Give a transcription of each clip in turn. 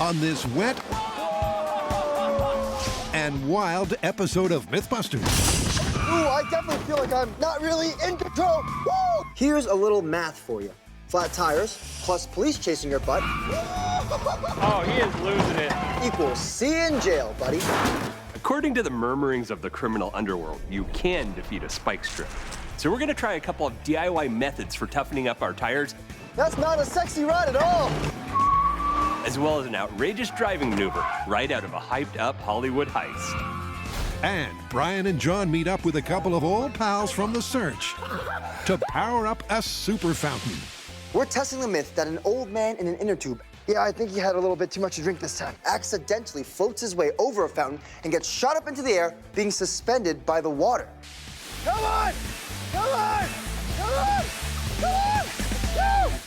on this wet and wild episode of MythBusters. Ooh, I definitely feel like I'm not really in control. Woo! Here's a little math for you. Flat tires plus police chasing your butt Oh, he is losing it. equals C in jail, buddy. According to the murmurings of the criminal underworld, you can defeat a spike strip. So we're gonna try a couple of DIY methods for toughening up our tires, That's not a sexy ride at all. as well as an outrageous driving maneuver right out of a hyped-up Hollywood heist. And Brian and John meet up with a couple of old pals from the search to power up a super fountain. We're testing the myth that an old man in an inner tube, yeah, I think he had a little bit too much to drink this time, accidentally floats his way over a fountain and gets shot up into the air, being suspended by the water. Come on! Come on! Come on! Come on! Woo!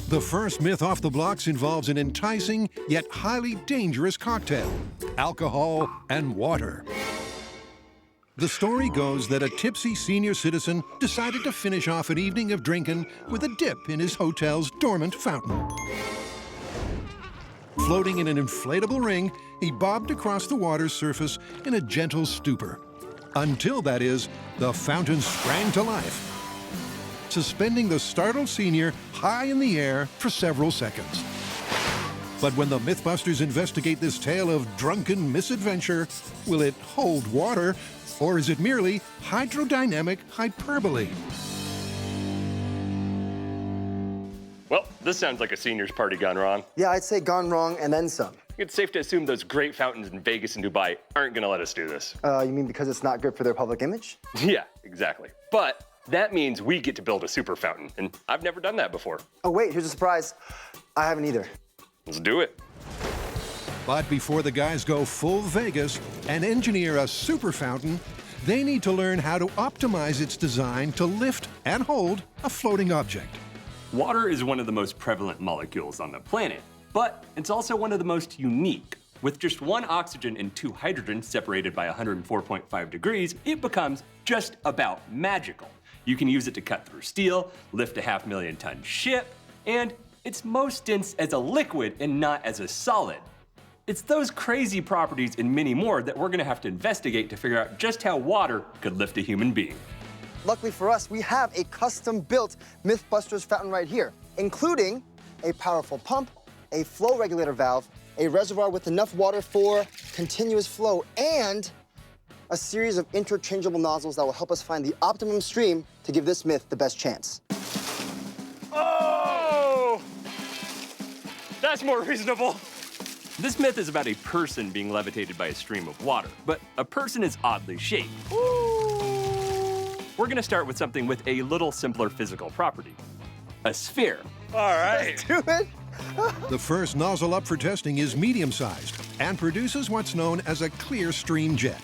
The first myth off the blocks involves an enticing yet highly dangerous cocktail: alcohol and water. The story goes that a tipsy senior citizen decided to finish off an evening of drinking with a dip in his hotel's dormant fountain. Floating in an inflatable ring, he bobbed across the water's surface in a gentle stupor. Until, that is, the fountain sprang to life, suspending the startled senior high in the air for several seconds. But when the MythBusters investigate this tale of drunken misadventure, will it hold water, or is it merely hydrodynamic hyperbole? Well, this sounds like a senior's party gone wrong. Yeah, I'd say gone wrong and then some. It's safe to assume those great fountains in Vegas and Dubai aren't gonna let us do this. You mean because it's not good for their public image? Yeah, exactly. But that means we get to build a super fountain, and I've never done that before. Oh, wait, here's a surprise. I haven't either. Let's do it. But before the guys go full Vegas and engineer a super fountain, they need to learn how to optimize its design to lift and hold a floating object. Water is one of the most prevalent molecules on the planet, but it's also one of the most unique. With just one oxygen and two hydrogens separated by 104.5 degrees, it becomes just about magical. You can use it to cut through steel, lift a 500,000-ton ship, and it's most dense as a liquid and not as a solid. It's those crazy properties and many more that we're gonna have to investigate to figure out just how water could lift a human being. Luckily for us, we have a custom-built MythBusters fountain right here, including a powerful pump, a flow regulator valve, a reservoir with enough water for continuous flow, and a series of interchangeable nozzles that will help us find the optimum stream to give this myth the best chance. Oh! That's more reasonable. This myth is about a person being levitated by a stream of water, but a person is oddly shaped. We're gonna start with something with a little simpler physical property: a sphere. All right. Do it! The first nozzle up for testing is medium-sized and produces what's known as a clear stream jet.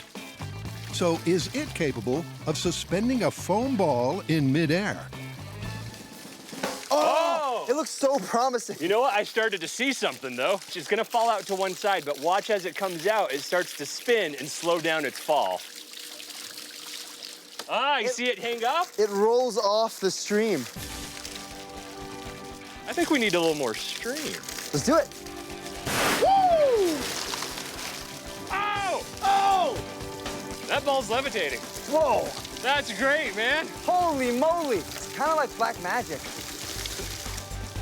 So is it capable of suspending a foam ball in midair? Oh! It looks so promising. You know what? I started to see something, though. It's gonna fall out to one side, but watch as it comes out, it starts to spin and slow down its fall. Ah, you see it hang up? It rolls off the stream. I think we need a little more stream. Let's do it. Woo! Oh! Oh! That ball's levitating. Whoa! That's great, man. Holy moly! It's kind of like black magic.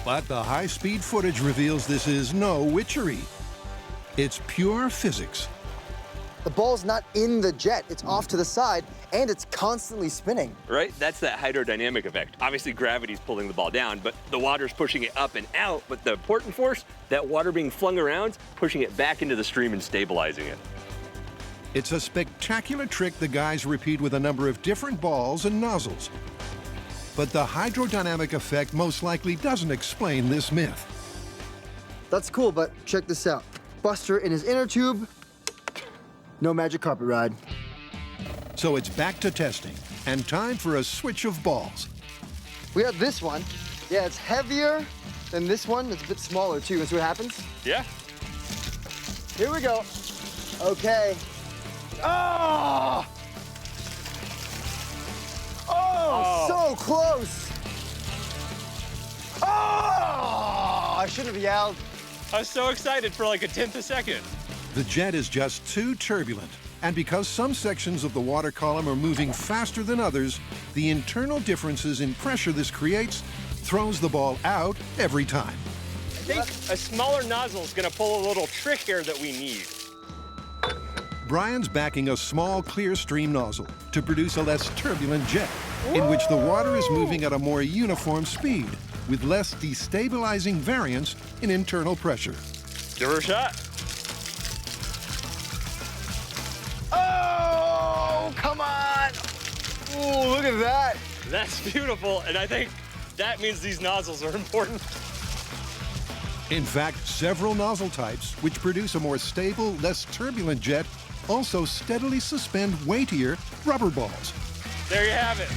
But the high-speed footage reveals this is no witchery. It's pure physics. The ball's not in the jet, it's off to the side, and it's constantly spinning. Right? That's that hydrodynamic effect. Obviously, gravity's pulling the ball down, but the water's pushing it up and out. But the important force, that water being flung around, pushing it back into the stream and stabilizing it. It's a spectacular trick the guys repeat with a number of different balls and nozzles. But the hydrodynamic effect most likely doesn't explain this myth. That's cool, but check this out. Buster in his inner tube, no magic carpet ride. So it's back to testing and time for a switch of balls. We have this one. Yeah, it's heavier than this one. It's a bit smaller too. Let's see what happens. Yeah. Here we go. Okay. Oh! Oh, so close. Oh! I shouldn't have yelled. I was so excited for like a tenth a second. The jet is just too turbulent, and because some sections of the water column are moving faster than others, the internal differences in pressure this creates throws the ball out every time. I think a smaller nozzle is going to pull a little trick here that we need. Brian's backing a small clear stream nozzle to produce a less turbulent jet, in which the water is moving at a more uniform speed, with less destabilizing variance in internal pressure. Give her a shot. Oh, come on. Ooh, look at that. That's beautiful, and I think that means these nozzles are important. In fact, several nozzle types, which produce a more stable, less turbulent jet, also steadily suspend weightier rubber balls. There you have it.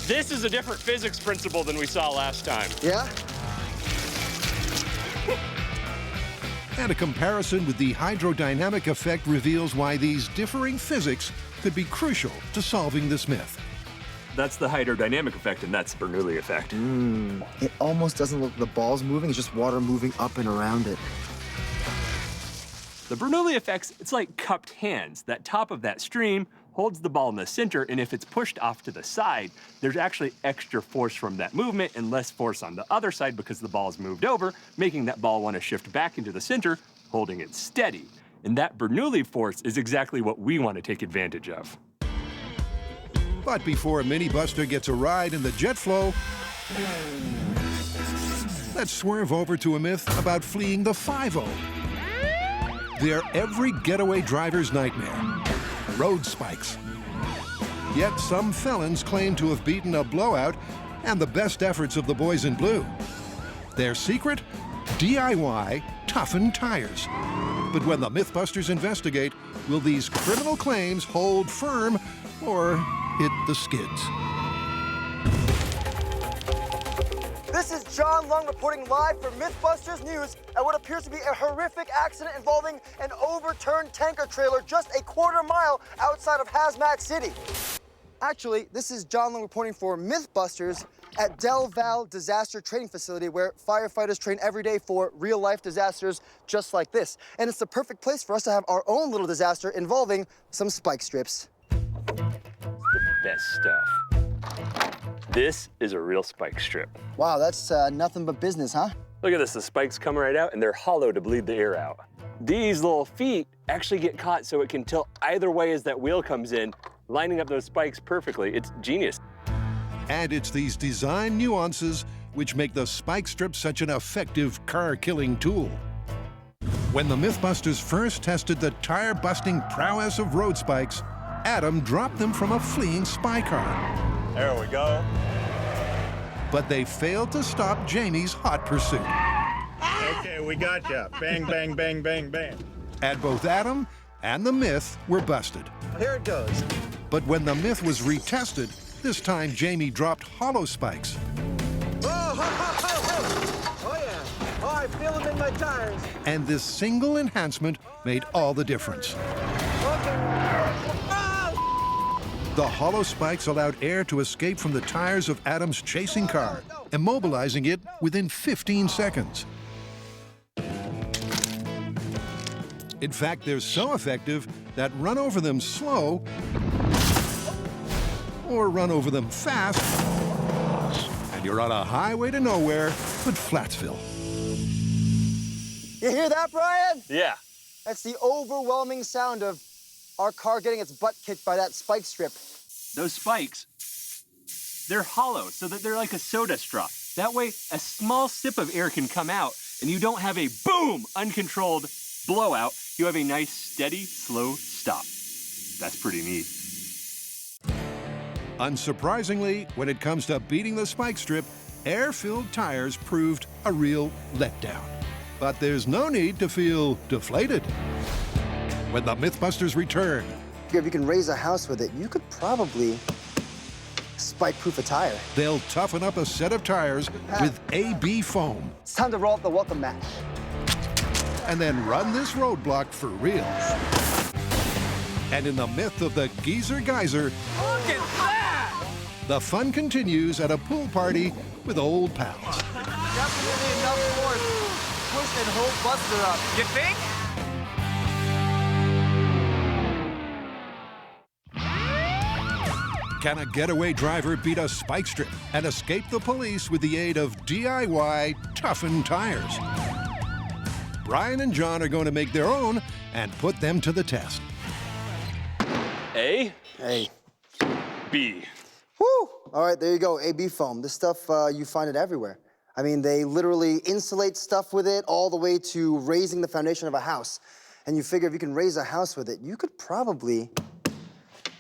This is a different physics principle than we saw last time. Yeah? And a comparison with the hydrodynamic effect reveals why these differing physics could be crucial to solving this myth. That's the hydrodynamic effect, and that's the Bernoulli effect. It almost doesn't look like the ball's moving. It's just water moving up and around it. The Bernoulli effect's, it's like cupped hands. That top of that stream holds the ball in the center, and if it's pushed off to the side, there's actually extra force from that movement and less force on the other side because the ball's moved over, making that ball want to shift back into the center, holding it steady. And that Bernoulli force is exactly what we want to take advantage of. But before Mini Buster gets a ride in the jet flow, let's swerve over to a myth about fleeing the 5-0. They're every getaway driver's nightmare, road spikes. Yet some felons claim to have beaten a blowout and the best efforts of the boys in blue. Their secret? DIY toughened tires. But when the MythBusters investigate, will these criminal claims hold firm or hit the skids? This is John Lung reporting live for MythBusters News at what appears to be a horrific accident involving an overturned tanker trailer just a quarter-mile outside of Hazmat City. Actually, this is John Lung reporting for MythBusters at Del Val Disaster Training Facility, where firefighters train every day for real-life disasters just like this. And it's the perfect place for us to have our own little disaster involving some spike strips. Best stuff. This is a real spike strip. Wow, that's nothing but business, huh? Look at this, the spikes come right out and they're hollow to bleed the air out. These little feet actually get caught so it can tilt either way as that wheel comes in, lining up those spikes perfectly. It's genius. And it's these design nuances which make the spike strip such an effective car-killing tool. When the MythBusters first tested the tire-busting prowess of road spikes, Adam dropped them from a fleeing spy car. There we go. But they failed to stop Jamie's hot pursuit. Okay, we got ya. Bang, bang, bang, bang, bang. And both Adam and the myth were busted. Here it goes. But when the myth was retested, this time Jamie dropped hollow spikes. Oh, yeah. Oh, I feel them in my tires. And this single enhancement made all the difference. The hollow spikes allowed air to escape from the tires of Adam's chasing car, immobilizing it within 15 seconds. In fact, they're so effective that run over them slow or run over them fast, and you're on a highway to nowhere but Flatsville. You hear that, Brian? Yeah. That's the overwhelming sound of our car getting its butt kicked by that spike strip. Those spikes, they're hollow so that they're like a soda straw. That way, a small sip of air can come out and you don't have a boom, uncontrolled blowout. You have a nice, steady, slow stop. That's pretty neat. Unsurprisingly, when it comes to beating the spike strip, air-filled tires proved a real letdown. But there's no need to feel deflated. When the MythBusters return, If you can raise a house with it, you could probably spike-proof a tire. They'll toughen up a set of tires with AB foam It's time to roll out the welcome mat. and then run this roadblock for real. And in the myth of the Geezer Geyser, Look at that! the fun continues at a pool party with old pals. Definitely enough force. Push and hold Buster up. You think? Can a getaway driver beat a spike strip and escape the police with the aid of DIY toughened tires? Brian and John are going to make their own and put them to the test. A, Hey. B. Woo! All right, there you go, AB foam. This stuff, you find it everywhere. I mean, they literally insulate stuff with it all the way to raising the foundation of a house. And you figure if you can raise a house with it, you could probably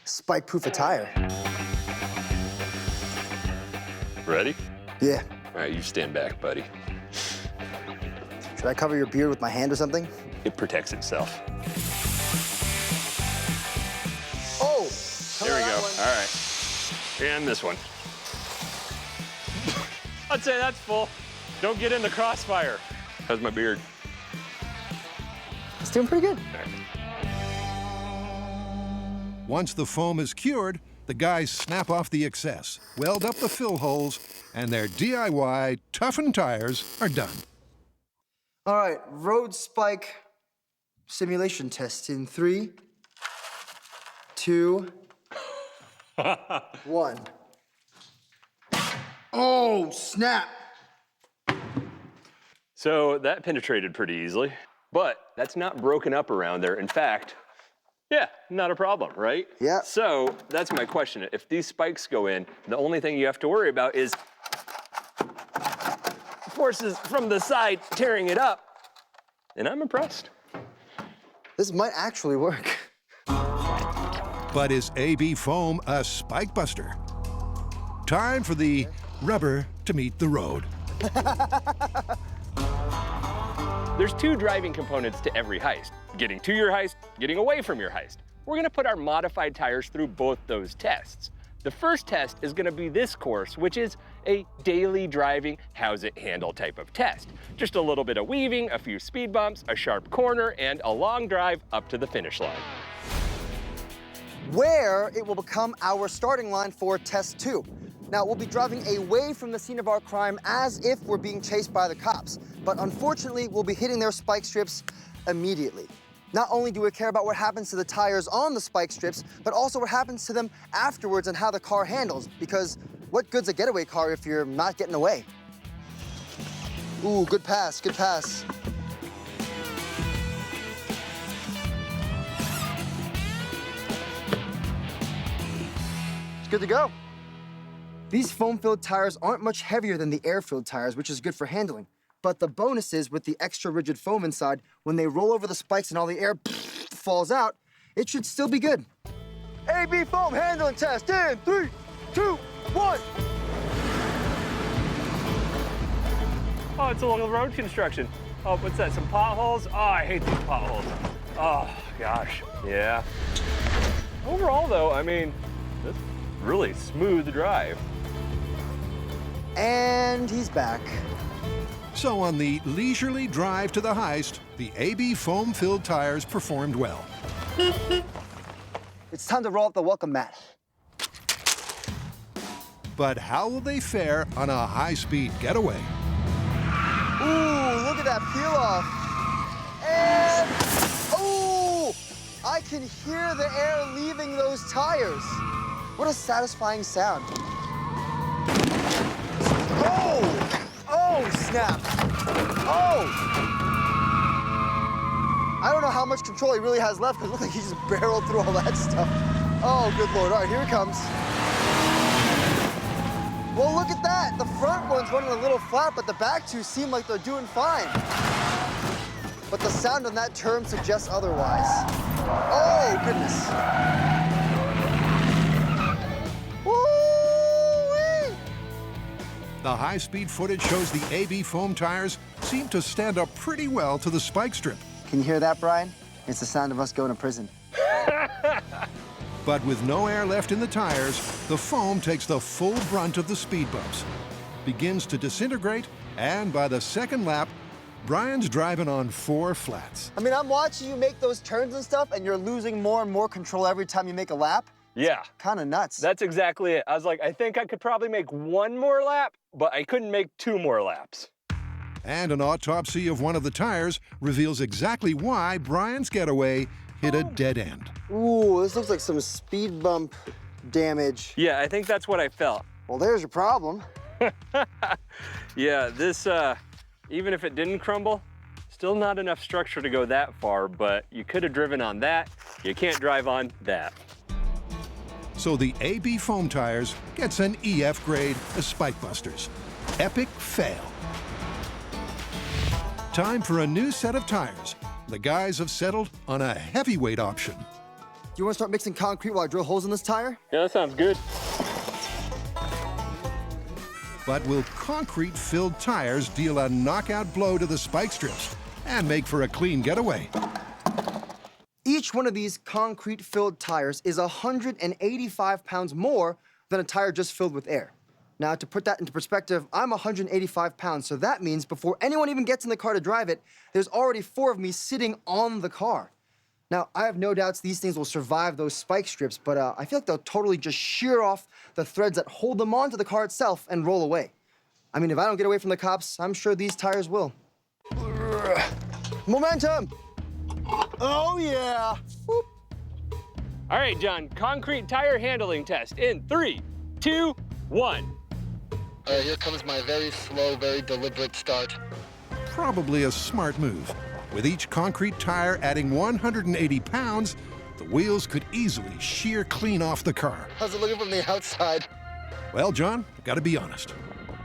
spike-proof a tire. Ready? Yeah. All right, you stand back, buddy. Should I cover your beard with my hand or something? It protects itself. Oh! There we go. All right. And this one. I'd say that's full. Don't get in the crossfire. How's my beard? It's doing pretty good. Once the foam is cured, the guys snap off the excess, weld up the fill holes, and their DIY toughened tires are done. All right, road spike simulation test in 3, 2, 1. Oh, snap! So that penetrated pretty easily, but that's not broken up around there. In fact, yeah, not a problem, right? Yeah. So that's my question. If these spikes go in, the only thing you have to worry about is forces from the side tearing it up. And I'm impressed. This might actually work. But is AB foam a spike buster? Time for the rubber to meet the road. There's 2 driving components to every heist. Getting to your heist, getting away from your heist. We're gonna put our modified tires through both those tests. The first test is gonna be this course, which is a daily driving, how's it handle type of test. Just a little bit of weaving, a few speed bumps, a sharp corner, and a long drive up to the finish line. Where it will become our starting line for test 2. Now, we'll be driving away from the scene of our crime as if we're being chased by the cops. But unfortunately, we'll be hitting their spike strips immediately. Not only do we care about what happens to the tires on the spike strips, but also what happens to them afterwards and how the car handles. Because what good's a getaway car if you're not getting away? Ooh, good pass, good pass. It's good to go. These foam-filled tires aren't much heavier than the air-filled tires, which is good for handling. But the bonus is with the extra rigid foam inside, when they roll over the spikes and all the air falls out, it should still be good. AB foam handling test in 3, 2, 1. Oh, it's a little road construction. Oh, what's that, some potholes? Oh, I hate these potholes. Oh, gosh, yeah. Overall, though, I mean, that's really smooth drive. And he's back. So on the leisurely drive to the heist, the AB foam-filled tires performed well. It's time to roll out the welcome mat. But how will they fare on a high-speed getaway? Ooh, look at that peel off. And, ooh, I can hear the air leaving those tires. What a satisfying sound. Oh, oh, snap. Oh. I don't know how much control he really has left because it looks like he just barreled through all that stuff. Oh, good Lord. All right, here it comes. Well, look at that. The front one's running a little flat, but the back two seem like they're doing fine. But the sound on that turn suggests otherwise. Oh, goodness. Woo-wee! The high-speed footage shows the AB foam tires seem to stand up pretty well to the spike strip. Can you hear that, Brian? It's the sound of us going to prison. But with no air left in the tires, the foam takes the full brunt of the speed bumps, begins to disintegrate, and by the second lap, Brian's driving on 4 flats. I mean, I'm watching you make those turns and stuff, and you're losing more and more control every time you make a lap. Yeah. Kind of nuts. That's exactly it. I was like, I think I could probably make 1 more lap, but I couldn't make 2 more laps. And an autopsy of one of the tires reveals exactly why Brian's getaway hit a dead end. Ooh, this looks like some speed bump damage. Yeah, I think that's what I felt. Well, there's your problem. Yeah, this, even if it didn't crumble, still not enough structure to go that far, but you could have driven on that. You can't drive on that. So the AB foam tires gets an EF grade as MythBusters. Epic fail. Time for a new set of tires. The guys have settled on a heavyweight option. Do you want to start mixing concrete while I drill holes in this tire? Yeah, that sounds good. But will concrete-filled tires deal a knockout blow to the spike strips and make for a clean getaway? Each one of these concrete-filled tires is 185 pounds more than a tire just filled with air. Now, to put that into perspective, I'm 185 pounds, so that means before anyone even gets in the car to drive it, there's already 4 of me sitting on the car. Now, I have no doubts these things will survive those spike strips, but I feel like they'll totally just shear off the threads that hold them onto the car itself and roll away. I mean, if I don't get away from the cops, I'm sure these tires will. Momentum! Oh, yeah! Whoop. All right, John, concrete tire handling test in 3, 2, 1. All right, here comes my very slow, very deliberate start. Probably a smart move. With each concrete tire adding 180 pounds, the wheels could easily shear clean off the car. How's it looking from the outside? Well, John, I gotta be honest.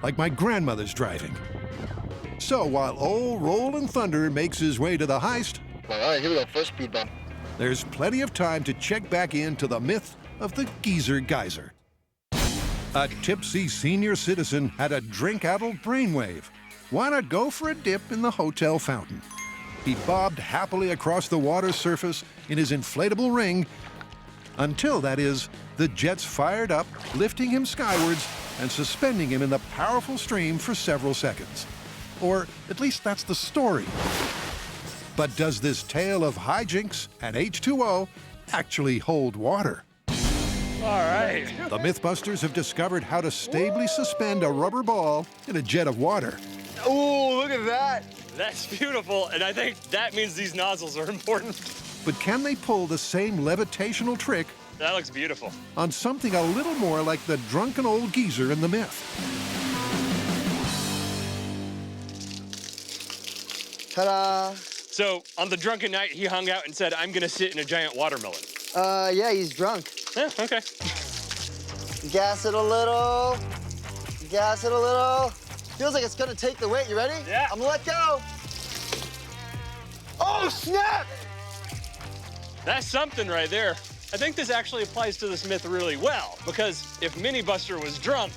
Like my grandmother's driving. So while old Rollin' Thunder makes his way to the heist, All right, here we go, first speed bump. there's plenty of time to check back into the myth of the geezer geyser. A tipsy senior citizen had a drink-addled brainwave. Why not go for a dip in the hotel fountain? He bobbed happily across the water's surface in his inflatable ring until, that is, the jets fired up, lifting him skywards and suspending him in the powerful stream for several seconds. Or at least that's the story. But does this tale of hijinks and H2O actually hold water? All right. The MythBusters have discovered how to stably suspend a rubber ball in a jet of water. Ooh, look at that! That's beautiful, and I think that means these nozzles are important. But can they pull the same levitational trick That looks beautiful. on something a little more like the drunken old geezer in the myth? Ta-da! So, on the drunken night, he hung out and said, I'm gonna sit in a giant watermelon. Yeah, he's drunk. Yeah, okay. Gas it a little. Gas it a little. Feels like it's gonna take the weight. You ready? Yeah. I'm gonna let go. Oh, snap! That's something right there. I think this actually applies to this myth really well, because if Mini Buster was drunk,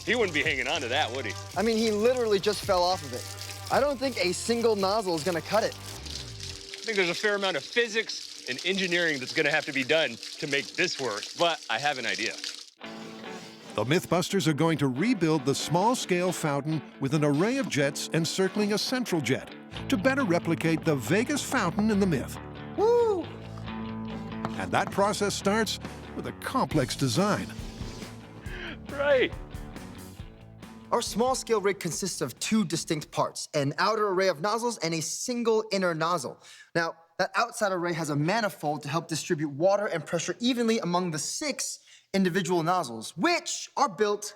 he wouldn't be hanging on to that, would he? I mean, he literally just fell off of it. I don't think a single nozzle is gonna cut it. I think there's a fair amount of physics and engineering that's gonna have to be done to make this work, but I have an idea. The MythBusters are going to rebuild the small-scale fountain with an array of jets encircling a central jet to better replicate the Vegas fountain in the myth. Woo! And that process starts with a complex design. Right. Our small-scale rig consists of 2 distinct parts, an outer array of nozzles and a single inner nozzle. Now, that outside array has a manifold to help distribute water and pressure evenly among the 6 individual nozzles, which are built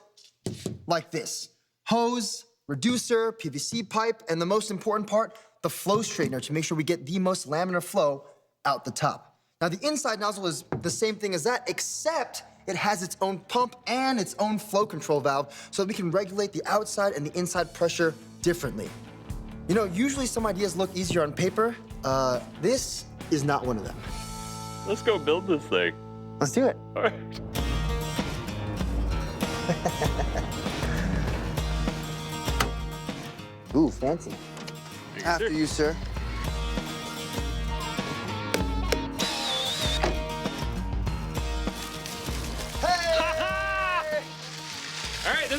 like this. Hose, reducer, PVC pipe, and the most important part, the flow straightener to make sure we get the most laminar flow out the top. Now, the inside nozzle is the same thing as that, except it has its own pump and its own flow control valve so that we can regulate the outside and the inside pressure differently. You know, usually some ideas look easier on paper. This is not one of them. Let's go build this thing. Let's do it. All right. Ooh, fancy. After you, sir.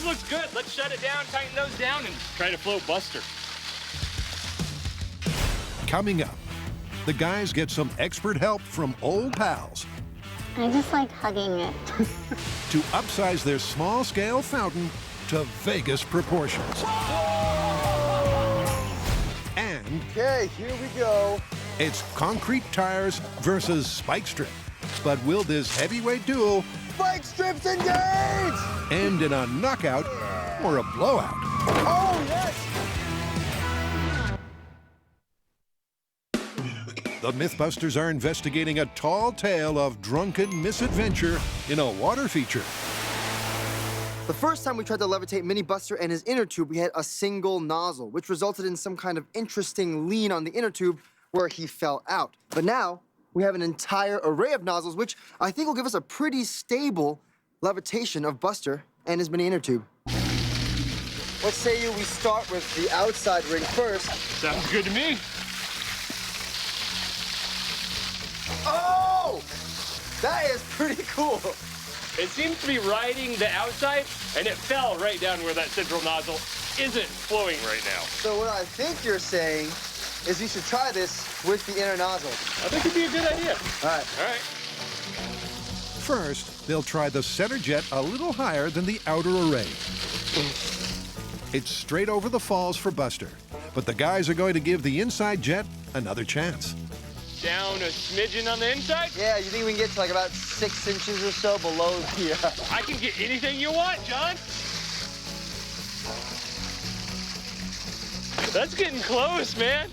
this looks good. Let's shut it down, tighten those down, and try to float Buster. Coming up, the guys get some expert help from old pals I just like hugging it. to upsize their small-scale fountain to Vegas proportions. And Okay, here we go. it's concrete tires versus spike strip. But will this heavyweight duel Spike strips engage! end in a knockout or a blowout? Oh, yes! The MythBusters are investigating a tall tale of drunken misadventure in a water feature. The first time we tried to levitate Mini Buster and his inner tube, we had a single nozzle, which resulted in some kind of interesting lean on the inner tube where he fell out. But now, we have an entire array of nozzles, which I think will give us a pretty stable levitation of Buster and his mini inner tube. Let's say we start with the outside ring first. Sounds good to me. Oh! That is pretty cool. It seems to be riding the outside, and it fell right down where that central nozzle isn't flowing right now. So what I think you're saying is we should try this with the inner nozzle. I think it'd be a good idea. All right. All right. First, they'll try the center jet a little higher than the outer array. It's straight over the falls for Buster, but the guys are going to give the inside jet another chance. Down a smidgen on the inside. Yeah, you think we can get to like about 6 inches or so below the... I can get anything you want, John. That's getting close, man.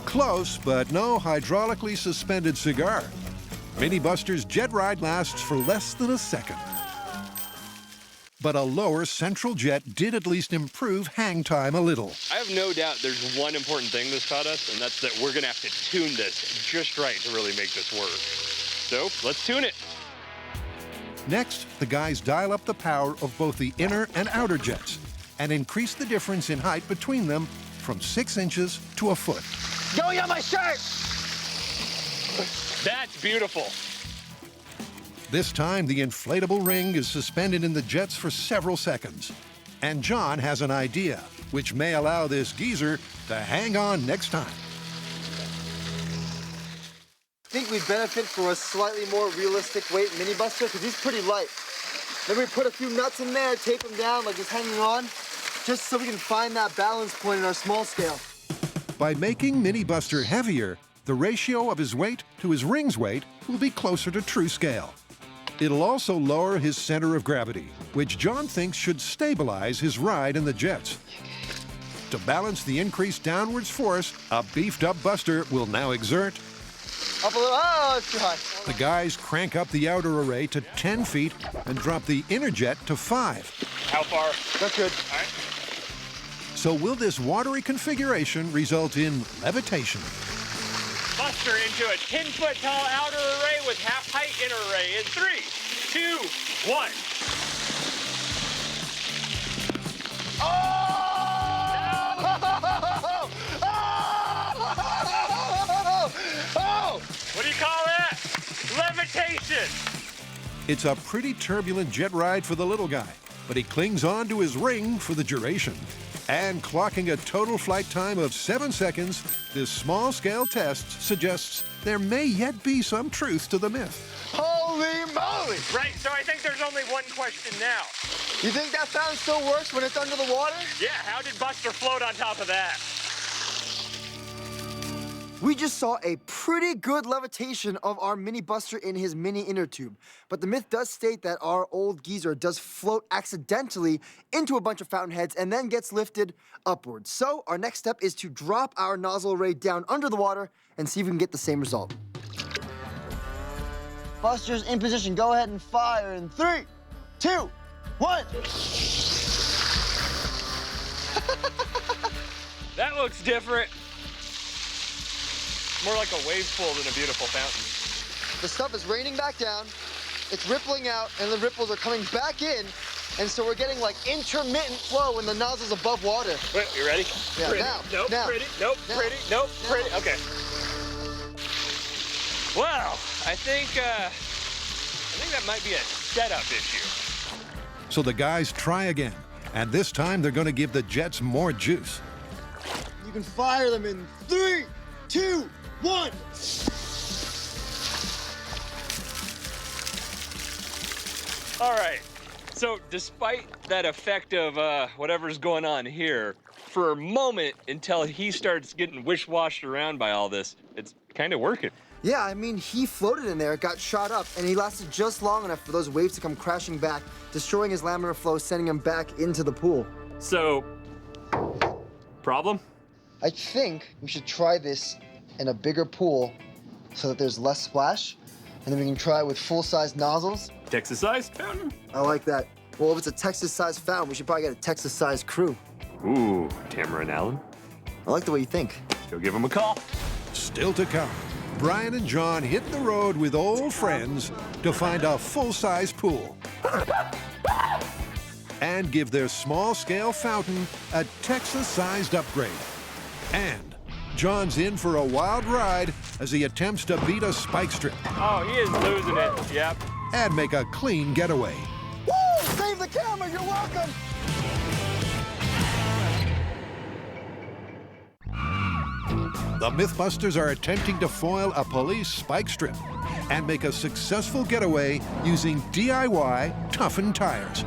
Close, but no hydraulically suspended cigar. Mini Buster's jet ride lasts for less than a second. But a lower central jet did at least improve hang time a little. I have no doubt there's one important thing this taught us, and that's that we're gonna have to tune this just right to really make this work. So let's tune it. Next, the guys dial up the power of both the inner and outer jets and increase the difference in height between them from 6 inches to a foot. Going on my shirt! That's beautiful. This time, the inflatable ring is suspended in the jets for several seconds. And John has an idea, which may allow this geezer to hang on next time. I think we'd benefit for a slightly more realistic weight Mini Buster because he's pretty light. Maybe we put a few nuts in there, tape him down like he's hanging on, just so we can find that balance point in our small scale. By making Mini Buster heavier, the ratio of his weight to his ring's weight will be closer to true scale. It'll also lower his center of gravity, which John thinks should stabilize his ride in the jets. To balance the increased downwards force, a beefed-up Buster will now exert. Up a little, oh, it's too high. The guys crank up the outer array to 10 feet and drop the inner jet to 5. How far? That's good. All right. So will this watery configuration result in levitation? Buster into a 10-foot tall outer array with half-height inner array in 3, 2, 1. What do you call that? Levitation. It's a pretty turbulent jet ride for the little guy, but he clings on to his ring for the duration. And clocking a total flight time of 7 seconds, this small-scale test suggests there may yet be some truth to the myth. Holy moly! Right, so I think there's only one question now. You think that fountain still works when it's under the water? Yeah, how did Buster float on top of that? We just saw a pretty good levitation of our Mini Buster in his mini inner tube. But the myth does state that our old geezer does float accidentally into a bunch of fountain heads and then gets lifted upwards. So our next step is to drop our nozzle array down under the water and see if we can get the same result. Buster's in position. Go ahead and fire in 3, 2, 1. That looks different. More like a wave pool than a beautiful fountain. The stuff is raining back down, it's rippling out, and the ripples are coming back in, and so we're getting like intermittent flow when the nozzle's above water. Wait, you ready? Yeah, pretty. now, Nope, now, pretty. Nope, now, pretty. Nope, now. pretty. Okay. Well, I think that might be a setup issue. So the guys try again, And this time, they're going to give the jets more juice. You can fire them in 3, 2, 1. All right, so despite that effect of whatever's going on here, for a moment until he starts getting wish-washed around by all this, it's kind of working. Yeah, I mean, he floated in there, got shot up, and he lasted just long enough for those waves to come crashing back, destroying his laminar flow, sending him back into the pool. So, problem? I think we should try this in a bigger pool so that there's less splash, and then we can try it with full-size nozzles. Texas-sized fountain? I like that. Well, if it's a Texas-sized fountain, we should probably get a Texas-sized crew. Ooh, Tamara and Alan? I like the way you think. Go give him a call. Still to come, Brian and John hit the road with old friends to find a full-size pool and give their small-scale fountain a Texas-sized upgrade. And John's in for a wild ride as he attempts to beat a spike strip Oh, he is losing it, yep. and make a clean getaway. Woo! Save the camera, you're welcome! The MythBusters are attempting to foil a police spike strip and make a successful getaway using DIY toughened tires.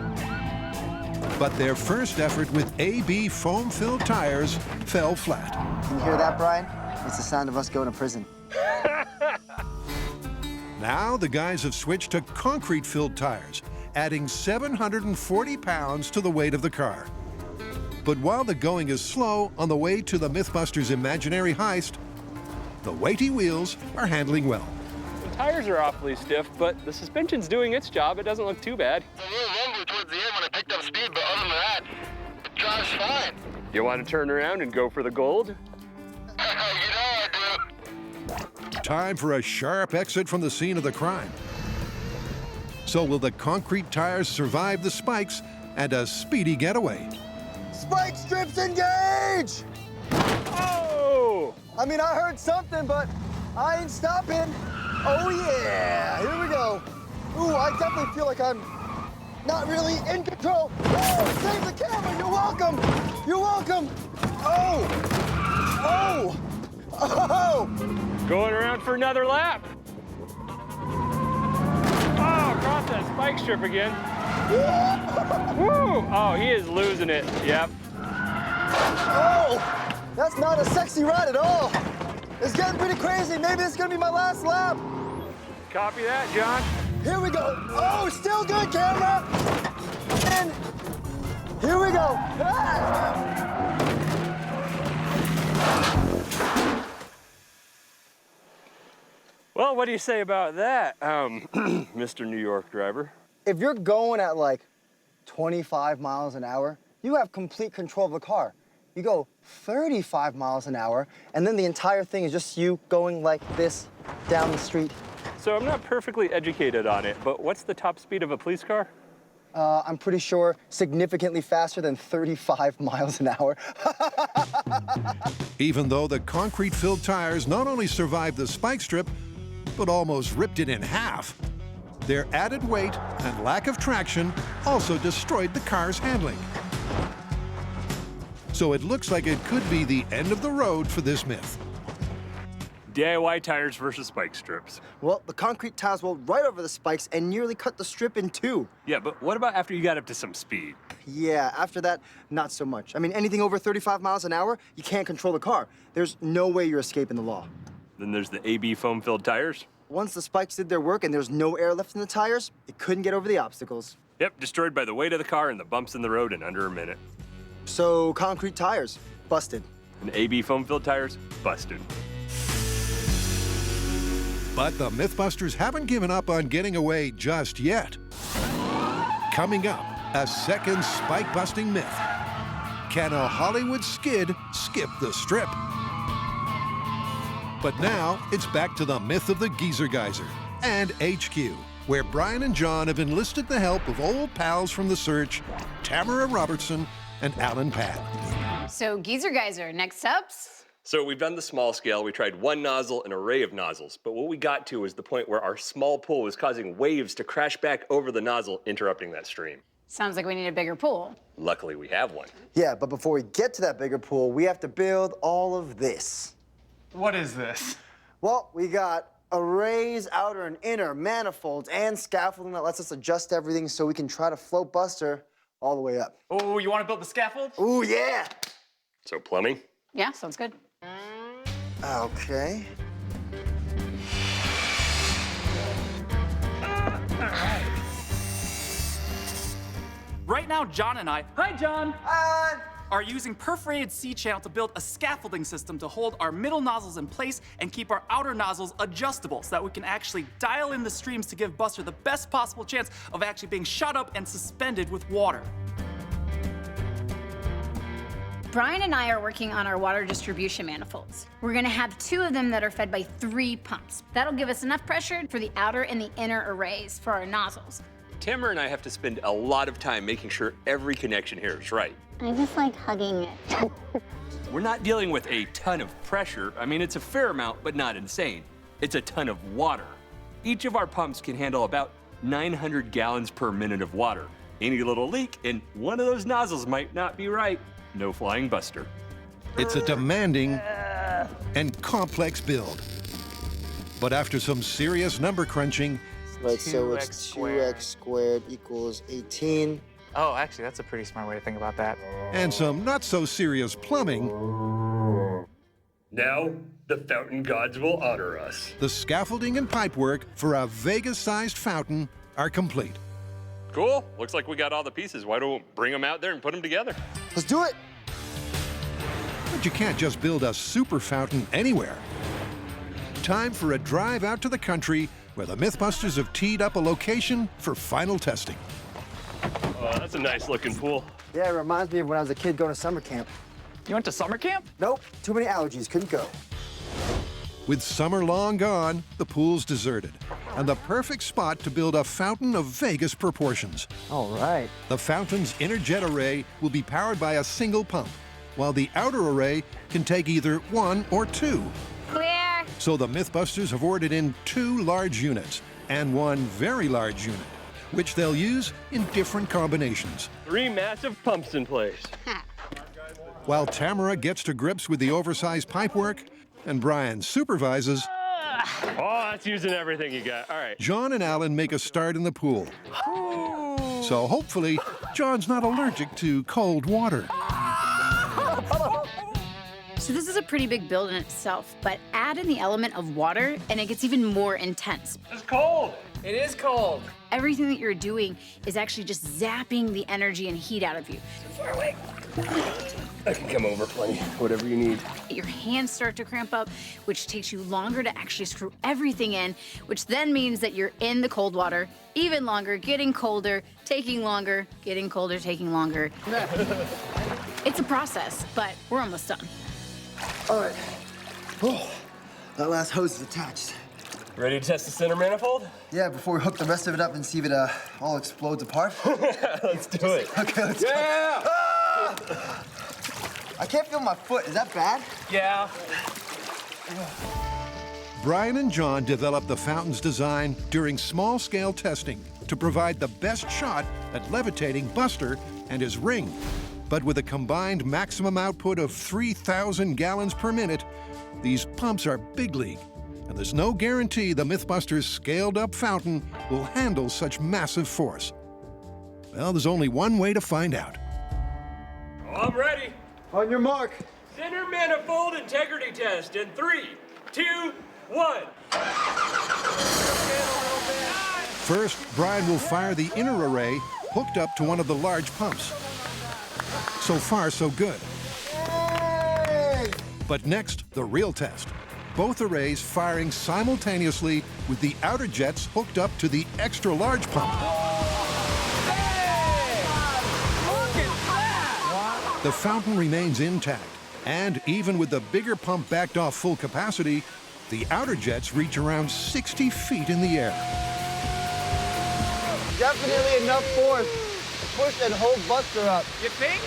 But their first effort with AB foam-filled tires fell flat. Can you hear that, Brian? It's the sound of us going to prison. Now the guys have switched to concrete-filled tires, adding 740 pounds to the weight of the car. But while the going is slow on the way to the MythBusters' imaginary heist, the weighty wheels are handling well. The tires are awfully stiff, but the suspension's doing its job. It doesn't look too bad. A little rumble towards the end when I picked up speed, but other than that, it drives fine. You want to turn around and go for the gold? You know I do. Time for a sharp exit from the scene of the crime. So will the concrete tires survive the spikes and a speedy getaway? Spike strips engage! Oh! I mean, I heard something, but I ain't stopping. Oh yeah, here we go. Ooh, I definitely feel like I'm not really in control. Oh, save the camera, you're welcome. You're welcome. Oh, oh, oh. Going around for another lap. Oh, across that spike strip again. Woo! Oh, he is losing it. Yep. Oh, that's not a sexy ride at all. It's getting pretty crazy. Maybe this is gonna be my last lap. Copy that, John. Here we go. Oh, still good, camera. And here we go. Ah! Well, what do you say about that, Mr. New York driver? If you're going at like 25 miles an hour, you have complete control of the car. You go 35 miles an hour, and then the entire thing is just you going like this down the street. So I'm not perfectly educated on it, but what's the top speed of a police car? I'm pretty sure significantly faster than 35 miles an hour. Even though the concrete-filled tires not only survived the spike strip, but almost ripped it in half, their added weight and lack of traction also destroyed the car's handling. So it looks like it could be the end of the road for this myth. DIY tires versus spike strips. Well, the concrete tiles went right over the spikes and nearly cut the strip in two. Yeah, but what about after you got up to some speed? Yeah, after that, not so much. I mean, anything over 35 miles an hour, you can't control the car. There's no way you're escaping the law. Then there's the AB foam-filled tires. Once the spikes did their work and there's no air left in the tires, it couldn't get over the obstacles. Yep, destroyed by the weight of the car and the bumps in the road in under a minute. So, concrete tires, busted. And AB foam-filled tires, busted. But the MythBusters haven't given up on getting away just yet. Coming up, a second spike-busting myth. Can a Hollywood skid skip the strip? But now, it's back to the myth of the Geezer Geyser and HQ, where Brian and John have enlisted the help of old pals from the search, Tamara Robertson and Alan Padd. So, Geezer Geyser, next ups? So we've done the small scale. We tried one nozzle, an array of nozzles. But what we got to was the point where our small pool was causing waves to crash back over the nozzle, interrupting that stream. Sounds like we need a bigger pool. Luckily, we have one. Yeah, but before we get to that bigger pool, we have to build all of this. What is this? Well, we got arrays, outer and inner, manifolds, and scaffolding that lets us adjust everything so we can try to float Buster all the way up. Oh, you want to build the scaffold? Ooh, yeah! So plumbing? Yeah, sounds good. Okay. Right now, John and I, hi John, are using perforated C-channel to build a scaffolding system to hold our middle nozzles in place and keep our outer nozzles adjustable so that we can actually dial in the streams to give Buster the best possible chance of actually being shot up and suspended with water. Brian and I are working on our water distribution manifolds. We're gonna have 2 of them that are fed by 3 pumps. That'll give us enough pressure for the outer and the inner arrays for our nozzles. Tamara and I have to spend a lot of time making sure every connection here is right. I just like hugging it. We're not dealing with a ton of pressure. I mean, it's a fair amount, but not insane. It's a ton of water. Each of our pumps can handle about 900 gallons per minute of water. Any little leak, and one of those nozzles might not be right. No flying Buster. It's a demanding and complex build. But after some serious number crunching, Right, so it's 2x 2x squared equals 18. Oh, actually, that's a pretty smart way to think about that. and some not so serious plumbing, Now, the fountain gods will honor us. the scaffolding and pipework for a Vegas-sized fountain are complete. Cool. Looks like we got all the pieces. Why don't we bring them out there and put them together? Let's do it! But you can't just build a super fountain anywhere. Time for a drive out to the country where the MythBusters have teed up a location for final testing. Oh, that's a nice looking pool. Yeah, it reminds me of when I was a kid going to summer camp. You went to summer camp? Nope, too many allergies, couldn't go. With summer long gone, the pool's deserted, and the perfect spot to build a fountain of Vegas proportions. All right. The fountain's inner jet array will be powered by a single pump, while the outer array can take either 1 or 2. Clear. So the MythBusters have ordered in 2 large units and 1 very large unit, which they'll use in different combinations. 3 massive pumps in place. While Tamara gets to grips with the oversized pipework and Brian supervises, Oh, that's using everything you got. All right. John and Alan make a start in the pool. So hopefully, John's not allergic to cold water. So this is a pretty big build in itself, but add in the element of water and it gets even more intense. It's cold. It is cold. Everything that you're doing is actually just zapping the energy and heat out of you. I can come over plenty. Whatever you need. Your hands start to cramp up, which takes you longer to actually screw everything in, which then means that you're in the cold water even longer, getting colder, taking longer, getting colder, taking longer. It's a process, but we're almost done. All right. Oh, that last hose is attached. Ready to test the center manifold? Yeah, before we hook the rest of it up and see if it all explodes apart. Let's do it. Okay, let's go. Ah! I can't feel my foot. Is that bad? Yeah. Brian and John developed the fountain's design during small-scale testing to provide the best shot at levitating Buster and his ring. But with a combined maximum output of 3,000 gallons per minute, these pumps are big league, and there's no guarantee the MythBusters' scaled-up fountain will handle such massive force. Well, there's only one way to find out. I'm ready. On your mark. Center manifold integrity test in 3, 2, 1. First, Brian will fire the inner array hooked up to one of the large pumps. So far, so good. But next, the real test. Both arrays firing simultaneously with the outer jets hooked up to the extra large pump. The fountain remains intact, and even with the bigger pump backed off full capacity, the outer jets reach around 60 feet in the air. Definitely enough force to push and hold Buster up. You think?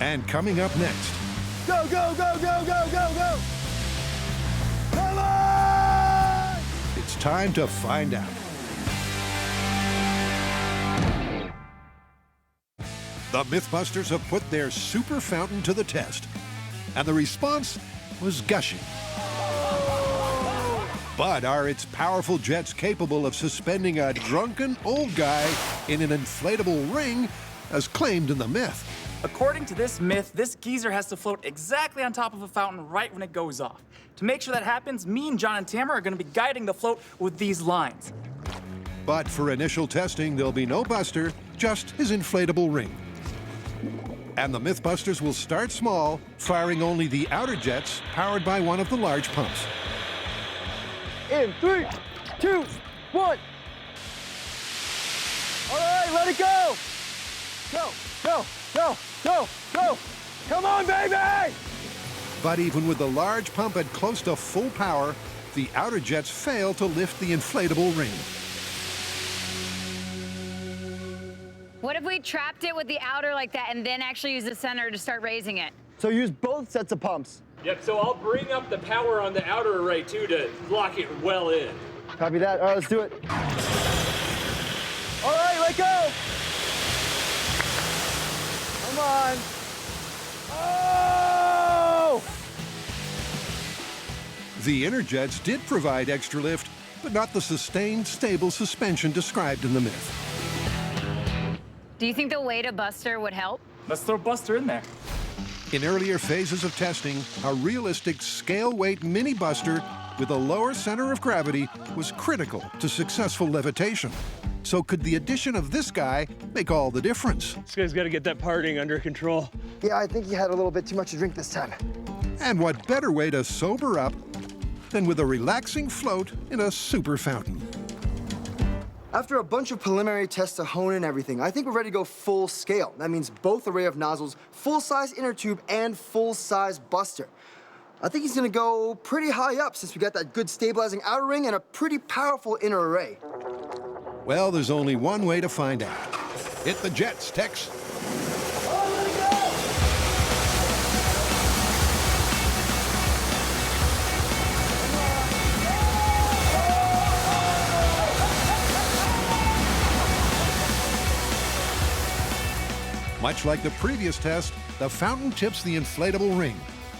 And coming up next, Go, go, go, go, go, go, go! Come on! it's It's time to find out. The MythBusters have put their super fountain to the test, and the response was gushing. But are its powerful jets capable of suspending a drunken old guy in an inflatable ring, as claimed in the myth? According to this myth, this geyser has to float exactly on top of a fountain right when it goes off. To make sure that happens, me and John and Tamara are going to be guiding the float with these lines. But for initial testing, there'll be no Buster, just his inflatable ring. And the MythBusters will start small, firing only the outer jets powered by one of the large pumps. In 3, 2, 1. All right, let it go. Go, go, go, go, go. Come on, baby! But even with the large pump at close to full power, the outer jets fail to lift the inflatable ring. What if we trapped it with the outer like that and then actually use the center to start raising it? So use both sets of pumps. Yep, so I'll bring up the power on the outer array too to lock it well in. Copy that. All right, let's do it. All right, let go. Come on. Oh! The inner jets did provide extra lift, but not the sustained, stable suspension described in the myth. Do you think the weight of Buster would help? Let's throw Buster in there. In earlier phases of testing, a realistic scale-weight mini Buster with a lower center of gravity was critical to successful levitation. So could the addition of this guy make all the difference? This guy's got to get that partying under control. Yeah, I think he had a little bit too much to drink this time. And what better way to sober up than with a relaxing float in a super fountain? After a bunch of preliminary tests to hone in everything, I think we're ready to go full scale. That means both array of nozzles, full-size inner tube, and full-size Buster. I think he's gonna go pretty high up since we got that good stabilizing outer ring and a pretty powerful inner array. Well, there's only one way to find out. Hit the jets, Tex. Much like the previous test, the fountain tips the inflatable ring,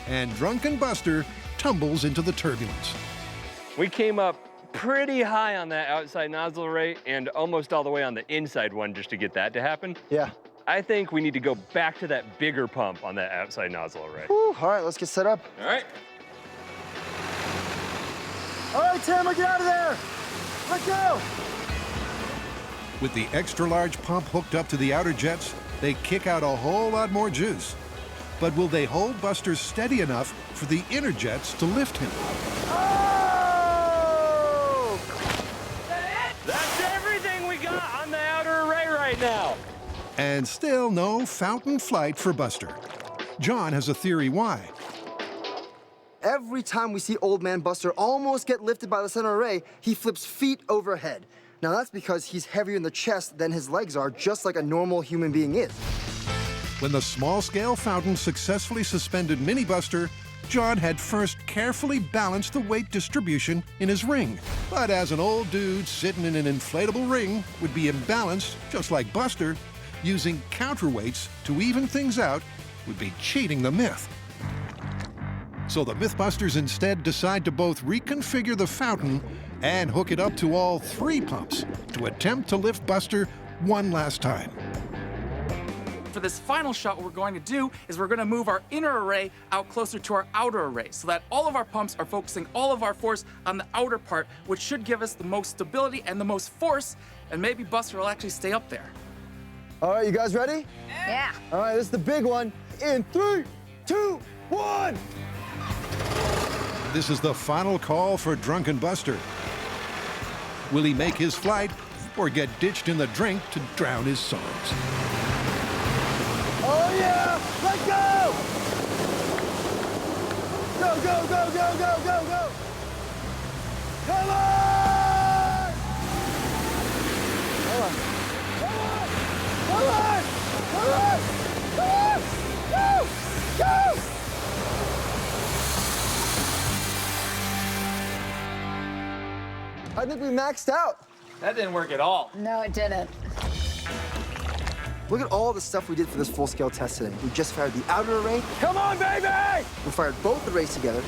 and Drunken Buster tumbles into the turbulence. We came up pretty high on that outside nozzle array and almost all the way on the inside one just to get that to happen. Yeah. I think we need to go back to that bigger pump on that outside nozzle array. Whew, all right, let's get set up. All right. All right, Tamara, get out of there. Let go. With the extra large pump hooked up to the outer jets, they kick out a whole lot more juice. But will they hold Buster steady enough for the inner jets to lift him? Oh! That's everything we got on the outer array right now. And still no fountain flight for Buster. John has a theory why. Every time we see Old Man Buster almost get lifted by the center array, he flips feet overhead. Now that's because he's heavier in the chest than his legs are, just like a normal human being is. When the small-scale fountain successfully suspended Mini Buster, John had first carefully balanced the weight distribution in his ring. But as an old dude sitting in an inflatable ring would be imbalanced, just like Buster, using counterweights to even things out would be cheating the myth. So the MythBusters instead decide to both reconfigure the fountain and hook it up to all 3 pumps to attempt to lift Buster one last time. For this final shot, what we're going to do is we're going to move our inner array out closer to our outer array so that all of our pumps are focusing all of our force on the outer part, which should give us the most stability and the most force, and maybe Buster will actually stay up there. All right, you guys ready? Yeah. All right, this is the big one. In 3, 2, 1. This is the final call for Drunken Buster. Will he make his flight or get ditched in the drink to drown his sorrows? Oh yeah! Let go! Go, go, go, go, go, go, go! Come on! Come on! Come on! Come on! Come on! Go! Go! I think we maxed out. That didn't work at all. No, it didn't. Look at all the stuff we did for this full-scale test today. We just fired the outer array. Come on, baby! We fired both arrays together.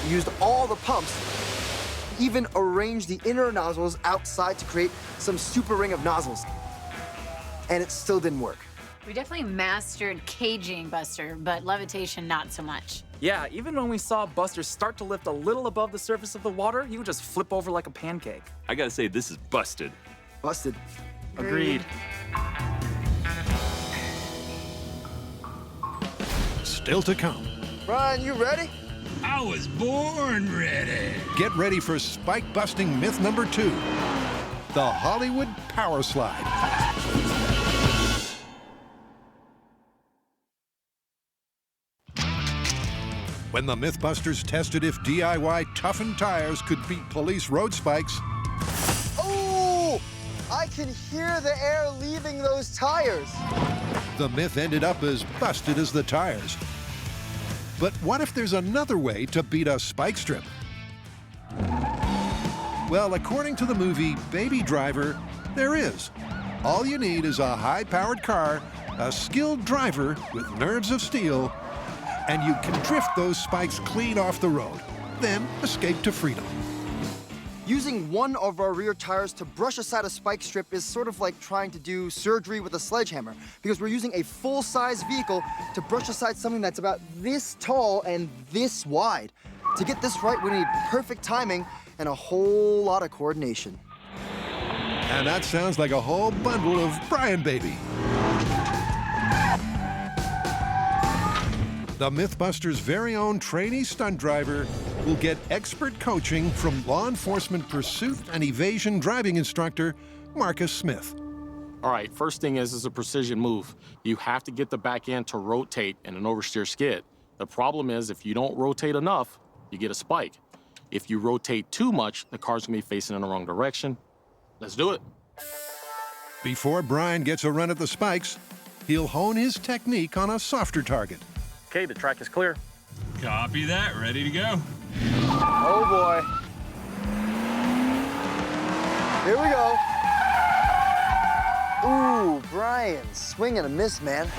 We used all the pumps. Even arranged the inner nozzles outside to create some super ring of nozzles. And it still didn't work. We definitely mastered caging Buster, but levitation not so much. Yeah, even when we saw Buster start to lift a little above the surface of the water, he would just flip over like a pancake. I gotta say, this is busted. Busted. Agreed. Still to come. Brian, you ready? I was born ready. Get ready for spike-busting myth number 2, the Hollywood Power Slide. When the MythBusters tested if DIY toughened tires could beat police road spikes, Oh! I can hear the air leaving those tires. the myth ended up as busted as the tires. But what if there's another way to beat a spike strip? Well, according to the movie Baby Driver, there is. All you need is a high-powered car, a skilled driver with nerves of steel, and you can drift those spikes clean off the road, then escape to freedom. Using one of our rear tires to brush aside a spike strip is sort of like trying to do surgery with a sledgehammer, because we're using a full-size vehicle to brush aside something that's about this tall and this wide. To get this right, we need perfect timing and a whole lot of coordination. And that sounds like a whole bundle of Brian Baby. The MythBusters' very own trainee stunt driver will get expert coaching from law enforcement pursuit and evasion driving instructor Marcus Smith. All right, first thing is a precision move. You have to get the back end to rotate in an oversteer skid. The problem is if you don't rotate enough, you get a spike. If you rotate too much, the car's gonna be facing in the wrong direction. Let's do it. Before Brian gets a run at the spikes, he'll hone his technique on a softer target. Okay, the track is clear. Copy that. Ready to go. Oh boy. Here we go. Ooh, Brian, swing and a miss, man.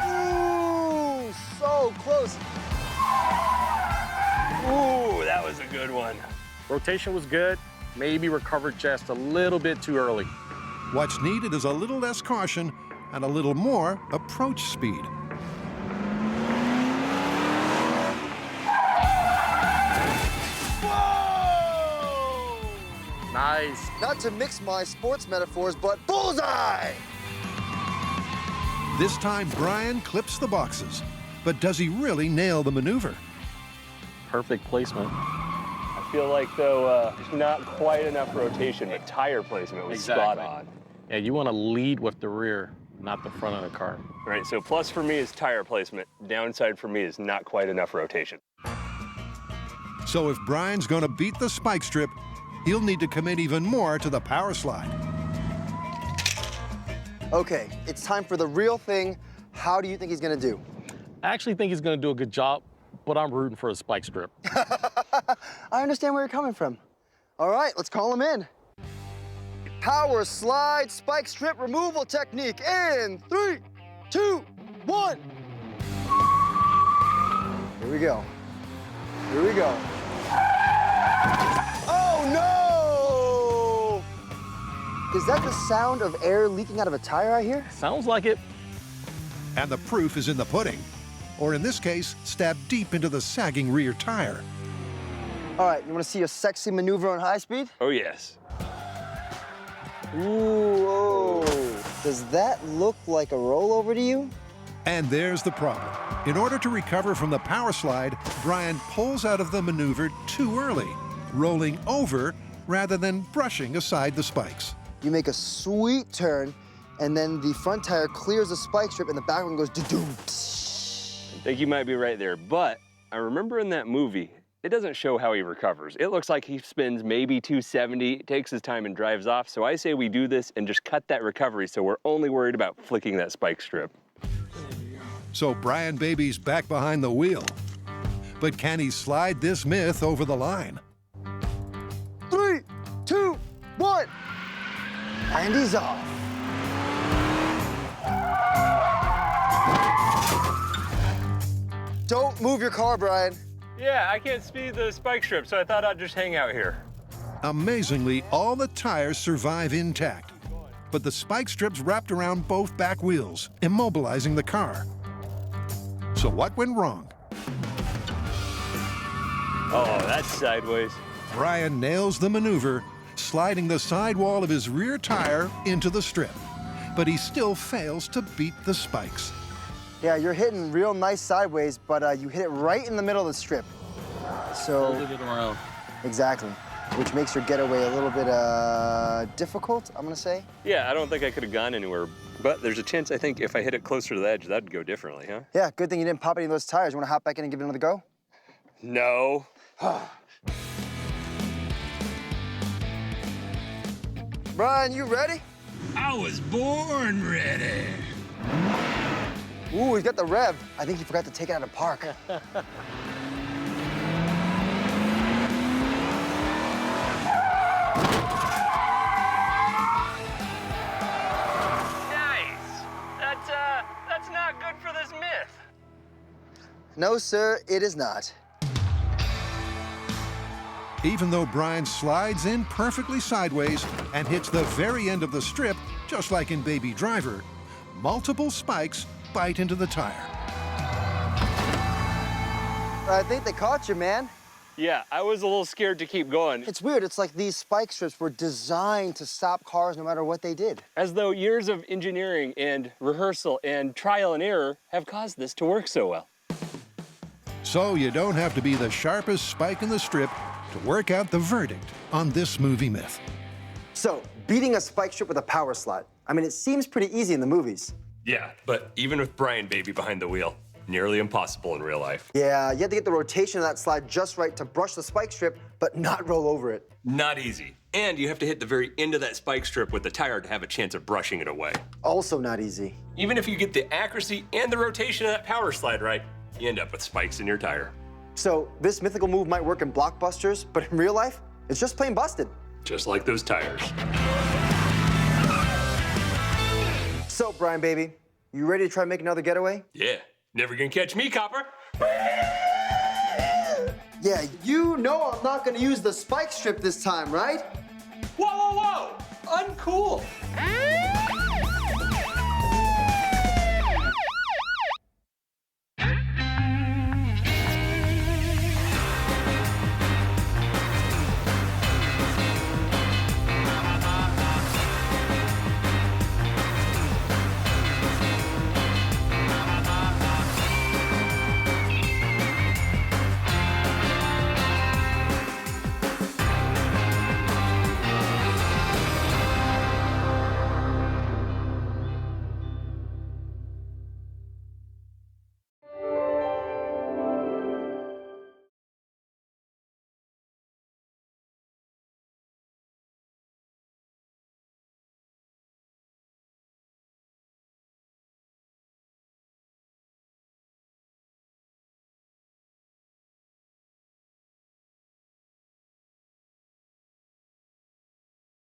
Ooh, so close. Ooh, that was a good one. Rotation was good, maybe recovered just a little bit too early. What's needed is a little less caution and a little more approach speed. Nice. Not to mix my sports metaphors, but bullseye! This time, Brian clips the boxes. But does he really nail the maneuver? Perfect placement. I feel like, though, there's not quite enough rotation, but tire placement was spot on. Yeah, you want to lead with the rear, not the front of the car. All right, so plus for me is tire placement. Downside for me is not quite enough rotation. So if Brian's going to beat the spike strip, he'll need to commit even more to the power slide. Okay, it's time for the real thing. How do you think he's gonna do? I actually think he's going to do a good job, but I'm rooting for a spike strip. I understand where you're coming from. All right, let's call him in. Power slide spike strip removal technique in 3, 2, 1. Here we go. Here we go. Oh no! Is that the sound of air leaking out of a tire I hear? Sounds like it. And the proof is in the pudding. Or in this case, stabbed deep into the sagging rear tire. All right, you wanna see a sexy maneuver on high speed? Oh, yes. Ooh, oh. Does that look like a rollover to you? And there's the problem. In order to recover from the power slide, Brian pulls out of the maneuver too early, rolling over rather than brushing aside the spikes. You make a sweet turn, and then the front tire clears the spike strip, and the back one goes da-doom. I think you might be right there, but I remember in that movie, it doesn't show how he recovers. It looks like he spins maybe 270, takes his time and drives off. So I say we do this and just cut that recovery so we're only worried about flicking that spike strip. So Brian Baby's back behind the wheel. But can he slide this myth over the line? And he's off. Don't move your car, Brian. Yeah, I can't speed the spike strip, so I thought I'd just hang out here. Amazingly, all the tires survive intact, but the spike strips wrapped around both back wheels, immobilizing the car. So what went wrong? Oh, that's sideways. Brian nails the maneuver, sliding the sidewall of his rear tire into the strip, but he still fails to beat the spikes. Yeah, you're hitting real nice sideways, but you hit it right in the middle of the strip. So, Folded it around. exactly, which makes your getaway a little bit difficult, I'm gonna say. Yeah, I don't think I could have gone anywhere, but there's a chance I think if I hit it closer to the edge, that'd go differently, huh? Yeah, good thing you didn't pop any of those tires. You wanna hop back in and give it another go? No. Brian, you ready? I was born ready. Ooh, he's got the rev. I think he forgot to take it out of park. Nice. That's not good for this myth. No, sir, it is not. Even though Brian slides in perfectly sideways and hits the very end of the strip, just like in Baby Driver, multiple spikes bite into the tire. I think they caught you, man. Yeah, I was a little scared to keep going. It's weird. It's like these spike strips were designed to stop cars no matter what they did. As though years of engineering and rehearsal and trial and error have caused this to work so well. So you don't have to be the sharpest spike in the strip to work out the verdict on this movie myth. So, beating a spike strip with a power slide. I mean, it seems pretty easy in the movies. Yeah, but even with Brian Baby behind the wheel, nearly impossible in real life. Yeah, you have to get the rotation of that slide just right to brush the spike strip, but not roll over it. Not easy. And you have to hit the very end of that spike strip with the tire to have a chance of brushing it away. Also not easy. Even if you get the accuracy and the rotation of that power slide right, you end up with spikes in your tire. So, this mythical move might work in blockbusters, but in real life, it's just plain busted. Just like those tires. So, Brian, baby, you ready to try and make another getaway? Yeah, never gonna catch me, copper. Yeah, you know I'm not gonna use the spike strip this time, right? Whoa, whoa, whoa! Uncool!